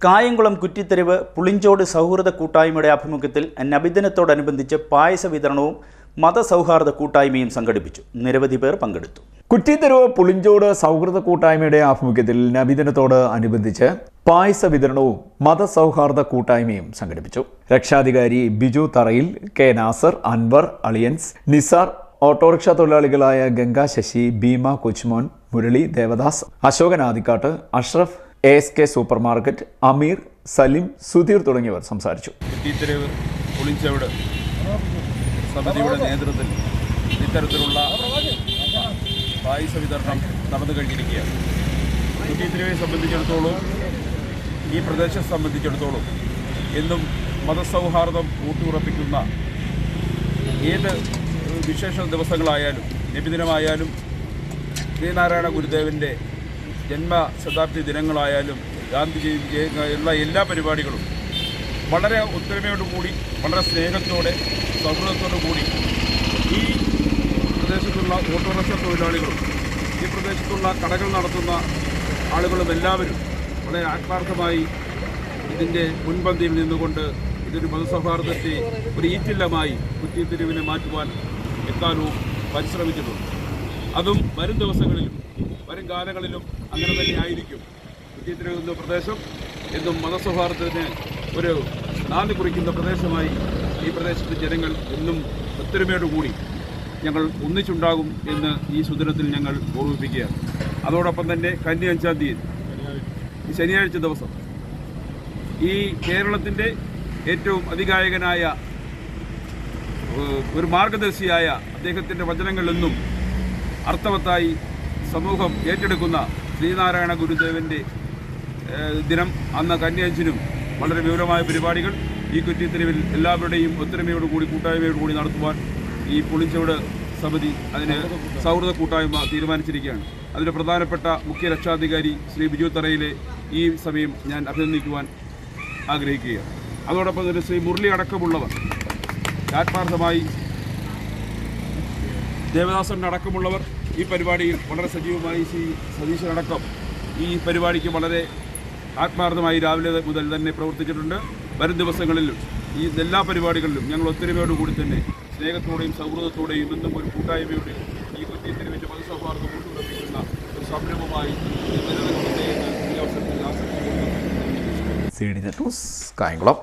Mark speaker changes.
Speaker 1: കായംകുളം കുറ്റിത്തെരുവ് പുളിഞ്ചോട് സൗഹൃദ കൂട്ടായ്മയുടെ ആഭിമുഖ്യത്തിൽ നബിദിനത്തോടനുബന്ധിച്ച് പായസ വിതരണവും മതസൗഹാർദ്ദ കൂട്ടായ്മയും സംഘടിപ്പിച്ചു. നിരവധി പേർ പങ്കെടുത്തു.
Speaker 2: കുറ്റിത്തെരുവ് പുളിഞ്ചോട് സൗഹൃദ കൂട്ടായ്മയുടെ ആഭിമുഖ്യത്തിൽ നബിദിനത്തോട് അനുബന്ധിച്ച് പായസ വിതരണവും മതസൗഹാർദ്ദ കൂട്ടായ്മയും സംഘടിപ്പിച്ചു. രക്ഷാധികാരി ബിജു തറയിൽ, കെ നാസർ, അൻവർ, അളിയൻസ്, നിസാർ, ഓട്ടോറിക്ഷ തൊഴിലാളികളായ Ganga Sasi, Bheema Kochumon, Murali, Devadas, Ashokan Adikkattu, Ashraf, ASK super market, Ameer, Salim, Sudheer തുടങ്ങിയവർ സംസാരിച്ചു.
Speaker 3: കുറ്റിത്തെരുവ് പുളിഞ്ചോട് സമിതിയുടെ നേതൃത്വത്തിൽ ഇത്തരത്തിലുള്ള പായസ വിതരണം നടന്നു കഴിഞ്ഞിരിക്കുകയാണ്. കുറ്റിത്തെരുവിനെ സംബന്ധിച്ചിടത്തോളം, ഈ പ്രദേശത്തെ സംബന്ധിച്ചിടത്തോളം എന്നും മതസൗഹാർദ്ദം ഊട്ടിയുറപ്പിക്കുന്ന ഏത് വിശേഷ ദിവസങ്ങളായാലും നബിദിനമായാലും ശ്രീനാരായണ ഗുരുദേവൻ്റെ ജന്മശതാബ്ദി ദിനങ്ങളായാലും ഗാന്ധി ജയന്തിയുള്ള എല്ലാ പരിപാടികളും വളരെ ഒത്തൊരുമയോടുകൂടി, വളരെ സ്നേഹത്തോടെ, സൗഹൃദത്തോടു കൂടി ഈ പ്രദേശത്തുള്ള ഓട്ടോറിക്ഷ തൊഴിലാളികളും ഈ പ്രദേശത്തുള്ള കടകൾ നടത്തുന്ന ആളുകളും എല്ലാവരും വളരെ ആത്മാർത്ഥമായി ഇതിൻ്റെ മുൻപന്തിയിൽ നിന്നുകൊണ്ട് ഇതൊരു മതസൗഹാർദ്ദത്തെ ഒരു ഈറ്റില്ലമായി കുറ്റിത്തെരുവിനെ മാറ്റുവാൻ എക്കാലവും പരിശ്രമിച്ചിട്ടുണ്ട്. അതും വരും ദിവസങ്ങളിലും വരും കാലങ്ങളിലും അങ്ങനെ തന്നെ ആയിരിക്കും. കുറ്റിത്തെരുവ് എന്ന പ്രദേശം എന്നും മതസൗഹാർദ്ദത്തിന് ഒരു നാന്ദി കുറിക്കുന്ന പ്രദേശമായി ഈ പ്രദേശത്തെ ജനങ്ങൾ എന്നും ഒത്തൊരുമയോടുകൂടി ഞങ്ങൾ ഒന്നിച്ചുണ്ടാകും എന്ന് ഈ സുദിനത്തിൽ ഞങ്ങൾ ഓർമ്മിപ്പിക്കുകയാണ്. അതോടൊപ്പം തന്നെ കന്നി 5-ാം തീയതി ശനിയാഴ്ച ദിവസം ഈ കേരളത്തിൻ്റെ ഏറ്റവും അതികായകനായ ഒരു മാർഗദർശിയായ അദ്ദേഹത്തിൻ്റെ വചനങ്ങളെന്നും അർത്ഥവത്തായി സമൂഹം ഏറ്റെടുക്കുന്ന ശ്രീനാരായണ ഗുരുദേവൻ്റെ ദിനം അന്ന് കന്നി 5-നും വളരെ വിപുലമായ പരിപാടികൾ ഈ കുറ്റിത്തെരുവിൽ എല്ലാവരുടെയും ഒത്തൊരുമയോടുകൂടി കൂട്ടായ്മയോടുകൂടി നടത്തുവാൻ ഈ പുളിഞ്ചോട് സമിതി അതിന് സൗഹൃദ കൂട്ടായ്മ തീരുമാനിച്ചിരിക്കുകയാണ്. അതിന് പ്രധാനപ്പെട്ട മുഖ്യ രക്ഷാധികാരി ശ്രീ ബിജു തറയിലെ ഈ സമയം ഞാൻ അഭിനന്ദിക്കുവാൻ ആഗ്രഹിക്കുകയാണ്. അതോടൊപ്പം തന്നെ ശ്രീ മുരളി അടക്കമുള്ളവർ ആത്മാർത്ഥമായി, ദേവദാസൻ അടക്കമുള്ളവർ ഈ പരിപാടിയിൽ വളരെ സജീവമായി, ശ്രീ സതീശനടക്കം ഈ പരിപാടിക്ക് വളരെ ആത്മാർത്ഥമായി രാവിലെ മുതൽ തന്നെ പ്രവർത്തിച്ചിട്ടുണ്ട്. വരും ദിവസങ്ങളിലും ഈ എല്ലാ പരിപാടികളിലും ഞങ്ങൾ ഒത്തൊരുമയോടുകൂടി തന്നെ സ്നേഹത്തോടെയും സൗഹൃദത്തോടെയും എന്നും ഒരു കൂട്ടായ്മയുടെ ഈ കുറ്റിത്തെരുവിൻ്റെ മതസൗഹാർദ്ദം കൊണ്ടുവന്നിരിക്കുന്ന ഒരു സംരംഭമായി നിലനിൽക്കുന്നതിന് ഈ അവസരത്തിൽ ആശംസിക്കുന്നു.
Speaker 2: CDN news, Kayamkulam.